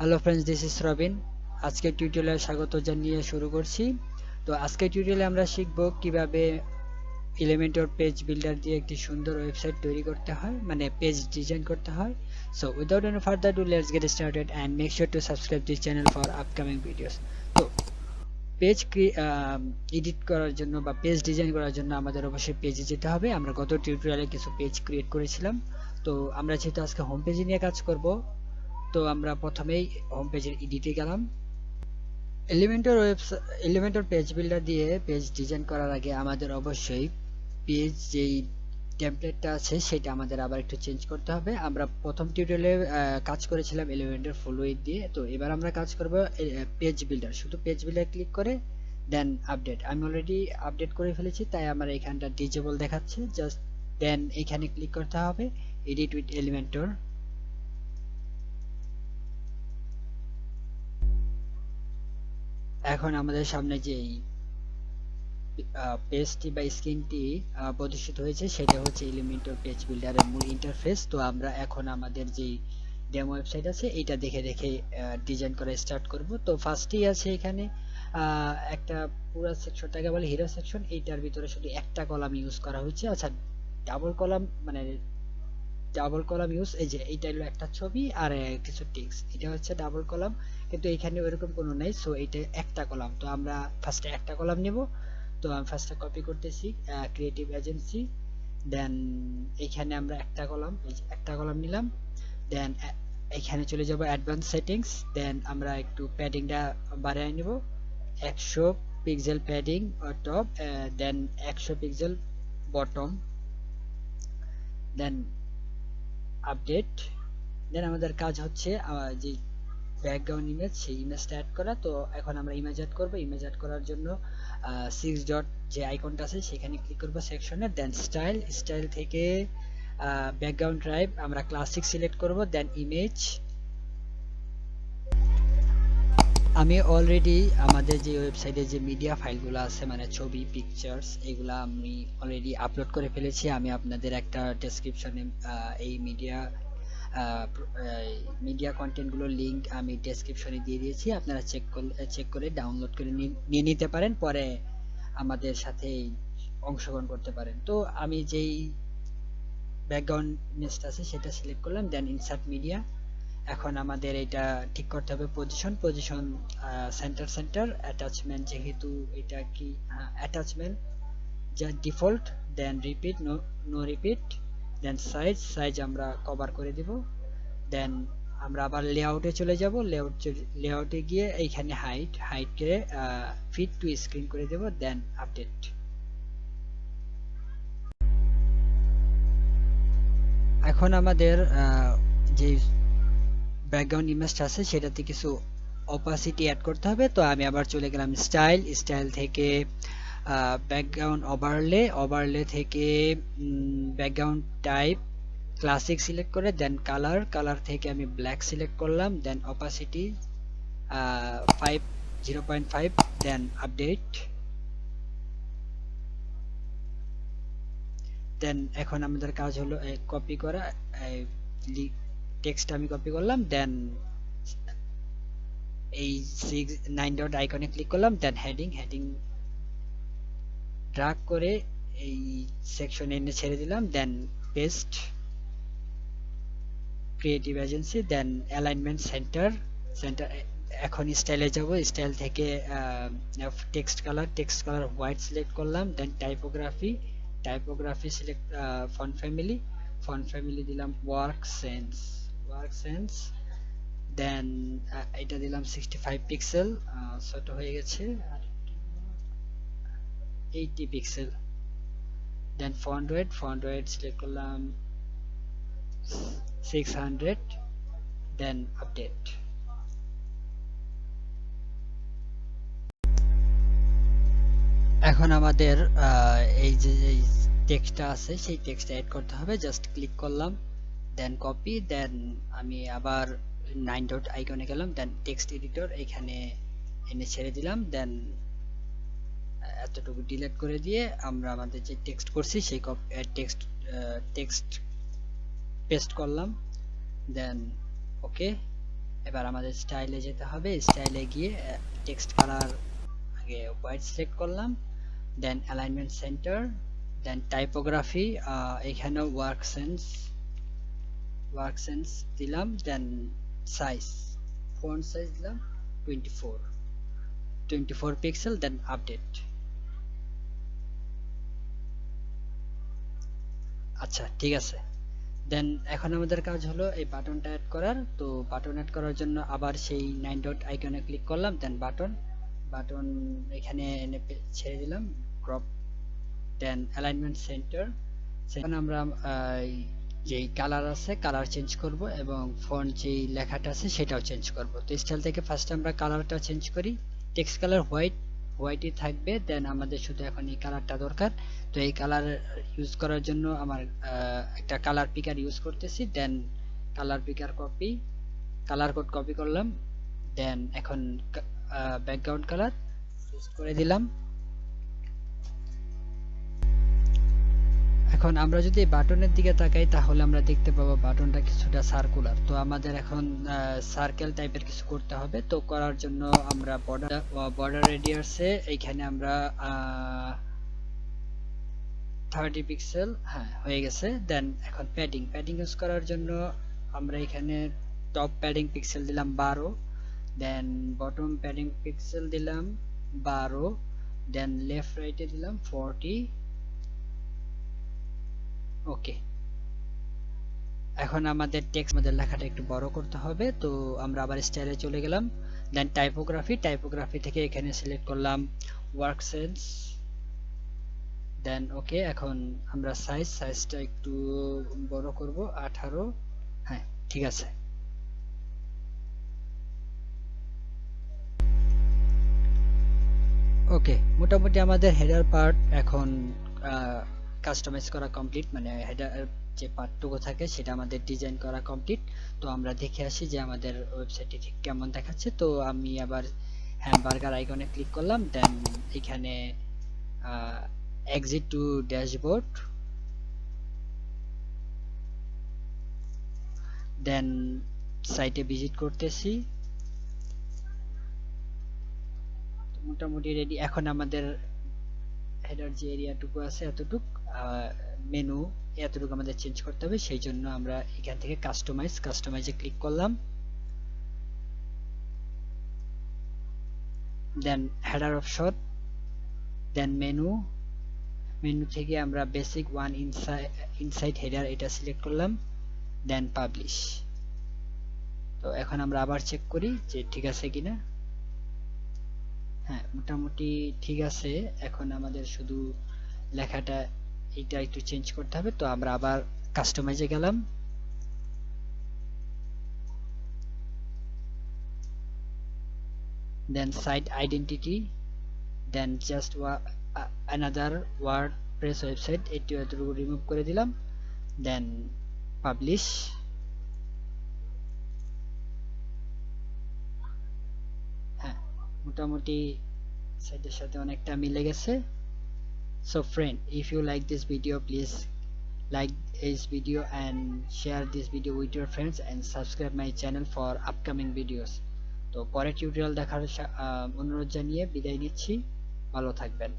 Hello friends, this is Robin. আজকের টিউটোরিয়ালে স্বাগত জানিয়ে শুরু করছি। তো আজকের টিউটোরিয়ালে আমরা শিখব কিভাবে এলিমেন্টর পেজ বিল্ডার দিয়ে একটি সুন্দর ওয়েবসাইট তৈরি করতে হয়, মানে পেজ ডিজাইন করতে হয়। So without any further do, let's get started and make sure to subscribe this channel for upcoming videos. তো পেজ এডিট করার জন্য বা পেজ ডিজাইন করার জন্য আমাদের অবশ্যই পেজে যেতে হবে। আমরা গত টিউটোরিয়ালে কিছু পেজ ক্রিয়েট করেছিলাম। তো আমরা যেহেতু আজকে হোম পেজে নিয়ে কাজ করব, তো আমরা প্রথমেই হোম পেজের এডিটে গেলাম। এলিমেন্টর পেজ বিল্ডার দিয়ে পেজ ডিজাইন করার আগে আমাদের অবশ্যই পেজ যেই টেমপ্লেটটা আছে সেটা আমাদের আবার একটু চেঞ্জ করতে হবে। আমরা প্রথম টিউটোরিয়ালে কাজ করেছিলাম এলিমেন্টর ফ্লুইড দিয়ে। তো এবার আমরা কাজ করব পেজ বিল্ডার। শুধু পেজ বিল্ডার ক্লিক করে দেন আপডেট। আমি অলরেডি আপডেট করে ফেলেছি, তাই আমার এখানটা ডিজেবল দেখাচ্ছে। জাস্ট দেন এখানে ক্লিক করতে হবে এডিট উইথ এলিমেন্টর। এখন আমাদের সামনে যে পেজটি বা স্ক্রিনটি প্রদর্শিত হয়েছে সেটা হচ্ছে এলিমেন্টর পেজ বিল্ডারের মূল ইন্টারফেস। তো আমরা এখন আমাদের যে ডেমো ওয়েবসাইট আছে এটা দেখে দেখে ডিজাইন করা স্টার্ট করব। তো ফার্স্টেই আছে এখানে একটা পুরো সেকশনটাকে বলে হিরো সেকশন। এইটার ভিতরে শুধু একটা কলাম ইউজ করা হয়েছে। আচ্ছা, ডাবল কলাম মানে ডাবল কলাম ইউজ, এই যে এইটা হলো একটা ছবি আর কিছু টেক্সট, এটা হচ্ছে ডাবল কলাম, কিন্তু এখানে ওইরকম কোনো নাই। সো এটা একটা কলাম, তো আমরা ফার্স্টে একটা কলাম নেব। তো আমি ফার্স্টে কপি করতেছি ক্রিয়েটিভ এজেন্সি, দেন এখানে আমরা একটা কলাম নিলাম। দেন এখানে চলে যাব অ্যাডভান্স সেটিংস, দেন আমরা একটু প্যাডিংটা বাড়িয়ে নেব 100 পিক্সেল প্যাডিং টপ, দেন 100 পিক্সেল বটম, দেন আপডেট। দেন আমাদের কাজ হচ্ছে যে ব্যাকগ্রাউন্ড ইমেজ, সেই ইমেজটা অ্যাড করা। তো এখন আমরা ইমেজ অ্যাড করব। ইমেজ অ্যাড করার জন্য 6 ডট যে আইকনটা আছে সেখানে ক্লিক করব সেকশনে, দেন স্টাইল থেকে ব্যাকগ্রাউন্ড টাইপ আমরা ক্লাসিক সিলেক্ট করব, দেন ইমেজ। আমি অলরেডি আমাদের যে ওয়েবসাইটে যে মিডিয়া ফাইলগুলো আছে, মানে ছবি, পিকচার্স, এগুলা আমি অলরেডি আপলোড করে ফেলেছি। আমি আপনাদের একটা ডেসক্রিপশনে এই মিডিয়া কন্টেন্টগুলোর লিংক আমি ডেসক্রিপশনে দিয়ে দিয়েছি। আপনারা চেক করে ডাউনলোড করে নিয়ে নিতে পারেন, পরে আমাদের সাথে অংশগ্রহণ করতে পারেন। তো আমি যেই ব্যাকগ্রাউন্ড ইমেজটা আছে সেটা সিলেক্ট করলাম, দেন ইনসার্ট মিডিয়া। এখন আমাদের এটা ঠিক করতে হবে পজিশন সেন্টার অ্যাটাচমেন্ট, যেহেতু এটা কি অ্যাটাচমেন্ট যা ডিফল্ট, দেন রিপিট নো রিপিট, দেন সাইজ আমরা কভার করে দিব। দেন আমরা আবার লেআউটে চলে যাব। লেআউটে গিয়ে এইখানে হাইটকে ফিট টু স্ক্রিন করে দেব, দেন আপডেট। এখন আমাদের যে ব্যাকগ্রাউন্ড ইমেজটা আছে সেটাতে কিছু অপাসিটি অ্যাড করতে হবে। তো আমি আবার চলে গেলাম স্টাইল থেকে ব্যাকগ্রাউন্ড ওভারলে থেকে ব্যাকগ্রাউন্ড টাইপ ক্লাসিক সিলেক্ট করে, দেন কালার থেকে আমি ব্ল্যাক সিলেক্ট করলাম, দেন অপাসিটি 0.5, দেন আপডেট। দেন এখন আমাদের কাজ হলো কপি করা টেক্সট, আমি কপি করলাম, দেন এই 9 ডট আইকনে ক্লিক করলাম, দেন হেডিং ড্র্যাগ করে এই সেকশনে এনে ছেড়ে দিলাম, দেন পেস্ট ক্রিয়েটিভ এজেন্সি, দেন অ্যালাইনমেন্ট সেন্টার। এখন স্টাইলে যাব। স্টাইল থেকে টেক্সট কালার হোয়াইট সিলেক্ট করলাম, দেন টাইপোগ্রাফি সিলেক্ট ফন্ট ফ্যামিলি দিলাম ওয়ার্ক সেন্স, দেন এটা দিলাম 65 পিক্সেল, ছোট হয়ে গেছে, 80 পিক্সেল। দেন ফন্ট ওয়েট সিলেক্ট করলাম 600, দেন আপডেট। এখন আমাদের এই যে টেক্সটটা আছে সেই টেক্সটটা এড করতে হবে। জাস্ট ক্লিক করলাম, দেন কপি, দেন আমি আবার 9 ডট আইকনে গেলাম, দেন টেক্সট এডিটর এখানে এনে ছেড়ে দিলাম, দেন এতটুকু ডিলিট করে দিয়ে আমরা আমাদের যে টেক্সট করছি সেই টেক্সট পেস্ট করলাম, দেন ওকে। এবার আমাদের স্টাইলে যেতে হবে, স্টাইলে গিয়ে টেক্সট কালার আগে হোয়াইট সিলেক্ট করলাম, দেন অ্যালাইনমেন্ট সেন্টার, দেন টাইপোগ্রাফি, এখানে ওয়ার্ক সেন্স দিলাম, দেন সাইজ, ফন্ট সাইজ দিলাম 24 পিক্সেল, দেন আপডেট। আচ্ছা ঠিক আছে। দেন এখন আমাদের কাজ হলো এই বাটনটা অ্যাড করার। তো বাটন অ্যাড করার জন্য আবার সেই 9 ডট আইকনে ক্লিক করলাম, দেন বাটন এখানে এনে ছেড়ে দিলাম, ক্রপ, দেন অ্যালাইনমেন্ট সেন্টার। এখন আমরা যেই কালার আছে কালার চেঞ্জ করব এবং ফন্ট যেই লেখাটা আছে সেটাও চেঞ্জ করব। তো স্টাইল থেকে ফার্স্ট আমরা কালারটা চেঞ্জ করি, টেক্সট কালার হোয়াইটই থাকবে, দেন আমাদের শুধু এখন এই কালারটা দরকার। তো এই কালার ইউজ করার জন্য আমার একটা কালার পিকার ইউজ করতেছি, then colour picker colour code copy করলাম, দেন এখন ব্যাকগ্রাউন্ড কালার ইউজ করে দিলাম। এখন আমরা যদি বাটনের দিকে তাকাই তাহলে আমরা দেখতে পাবো বাটনটা কিছুটা সার্কুলার। তো আমাদের এখন সার্কেল টাইপের কিছু করতে হবে। তো করার জন্য আমরা বর্ডার রেডিয়াসে এইখানে আমরা 30 পিক্সেল, হ্যাঁ হয়ে গেছে। দেন এখন প্যাডিং ইউজ করার জন্য আমরা এখানে টপ প্যাডিং পিক্সেল দিলাম 12, দেন বটম প্যাডিং পিক্সেল দিলাম 12, দেন লেফট রাইটে দিলাম 40। ওকে, এখন আমাদের টেক্সট, আমাদের লেখাটা একটু বড় করতে হবে। তো আমরা আবার স্টাইলে চলে গেলাম, দেন টাইপোগ্রাফি থেকে এখানে সিলেক্ট করলাম ওয়ার্ক সেন্স, দেন ওকে। এখন আমরা সাইজটা একটু বড় করব 18, হ্যাঁ ঠিক আছে। ওকে, মোটামুটি আমাদের হেডার পার্ট এখন কাস্টমাইজ করা কমপ্লিট, মানে হেডার যে পার্টটুকু থাকে সেটা আমাদের ডিজাইন করা কমপ্লিট। তো আমরা দেখে আসি যে আমাদের ওয়েবসাইটটি ঠিক কেমন দেখাচ্ছে। তো আমি আবার হ্যামবার্গার আইকনে ক্লিক করলাম, দেন এখানে এক্সিট টু ড্যাশবোর্ড, দেন সাইটে ভিজিট করতেছি। মোটামুটি রেডি। এখন আমাদের হেডার যে এরিয়াটুকু আছে এতটুকু, মেনু এতটুকু আমাদের চেঞ্জ করতে হবে, সেই জন্য আমরা এখান থেকে কাস্টমাইজে ক্লিক করলাম, দেন হেডার অপশন, দেন মেনু থেকে আমরা বেসিক ওয়ান ইনসাইড হেডার এটা সিলেক্ট করলাম, দেন পাবলিশ। তো এখন আমরা আবার চেক করি যে ঠিক আছে কিনা। হ্যাঁ মোটামুটি ঠিক আছে। এখন আমাদের শুধু লেখাটা এটা একটু চেঞ্জ করতে হবে। তো আমরা আবার কাস্টমাইজে গেলাম, দেন সাইট আইডেন্টিটি, দেন জাস্ট another WordPress ওয়েবসাইট, এটুকু রিমুভ করে দিলাম, দেন পাবলিশ। হ্যাঁ মোটামুটি সাইটের সাথে অনেকটা মিলে গেছে। So friend, if you like this video, please like this video and share this video with your friends and subscribe my channel for upcoming videos. তো পরের টিউটোরিয়াল দেখার অনুরোধ জানিয়ে বিদায় নিচ্ছি, ভালো থাকবেন।